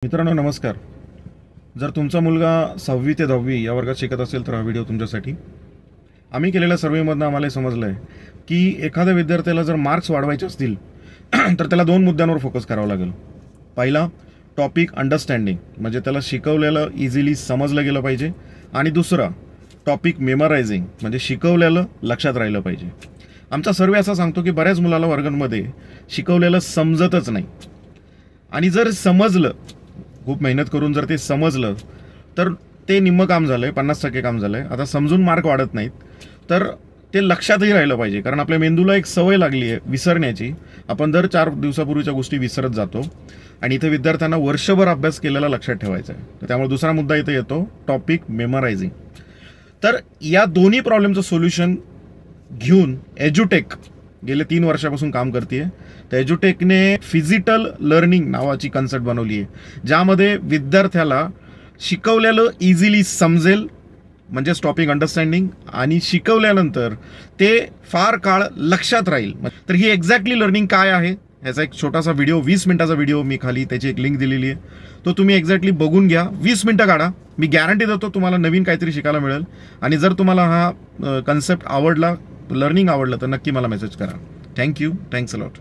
मित्रांनो नमस्कार. जर तुमचा मुलगा 6वी ते 10वी या वर्गात शिकत असेल तर हा व्हिडिओ तुमच्यासाठी. आम्ही केलेल्या सर्वेमधनं आम्हाला हे समजलं आहे की एखाद्या विद्यार्थ्याला जर मार्क्स वाढवायचे असतील तर त्याला 2 मुद्द्यांवर फोकस करावा लागेल. पहिला, टॉपिक अंडरस्टँडिंग, म्हणजे त्याला शिकवलेलं इझिली समजलं गेलं पाहिजे. आणि दुसरा, टॉपिक मेमरायझिंग, म्हणजे शिकवलेलं लक्षात राहिलं पाहिजे. आमचा सर्वे असा सांगतो की बऱ्याच मुलाला वर्गांमध्ये शिकवलेलं समजतच नाही. आणि जर समजलं, खूप मेहनत करून जर ते समजलं तर ते निम्मं काम झालं आहे, 50% काम झालं आहे. आता समजून मार्क वाढत नाहीत तर ते लक्षातही राहिलं पाहिजे, कारण आपल्या मेंदूला एक सवय लागली आहे विसरण्याची. आपण दर 4 दिवसापूर्वीच्या गोष्टी विसरत जातो आणि इथे विद्यार्थ्यांना वर्षभर अभ्यास केलेला लक्षात ठेवायचा आहे. तर त्यामुळे दुसरा मुद्दा इथे येतो, टॉपिक मेमरायझिंग. तर या दोन्ही प्रॉब्लेमचं सोल्युशन घेऊन एज्युटेक गेले 3 वर्षापासून काम करते. तर एज्युटेकने फिजिटल लर्निंग नावाची कन्सेप्ट बनवली आहे, ज्यामध्ये विद्यार्थ्याला शिकवलेलं इझिली समजेल, म्हणजेच टॉपिक अंडरस्टँडिंग, आणि शिकवल्यानंतर ते फार काळ लक्षात राहील. तर ही एक्झॅक्टली लर्निंग काय आहे ह्याचा एक छोटासा व्हिडिओ, 20 मिनिटाचा व्हिडिओ, मी खाली त्याची एक लिंक दिलेली आहे. तो तुम्ही एक्झॅक्टली बघून घ्या, 20 मिनिटं काढा. मी गॅरंटी देतो तुम्हाला नवीन काहीतरी शिकायला मिळेल. आणि जर तुम्हाला हा कन्सेप्ट आवडला, लर्निंग आवडलं, तर नक्की मला मेसेज करा. थँक्यू. Thanks a lot.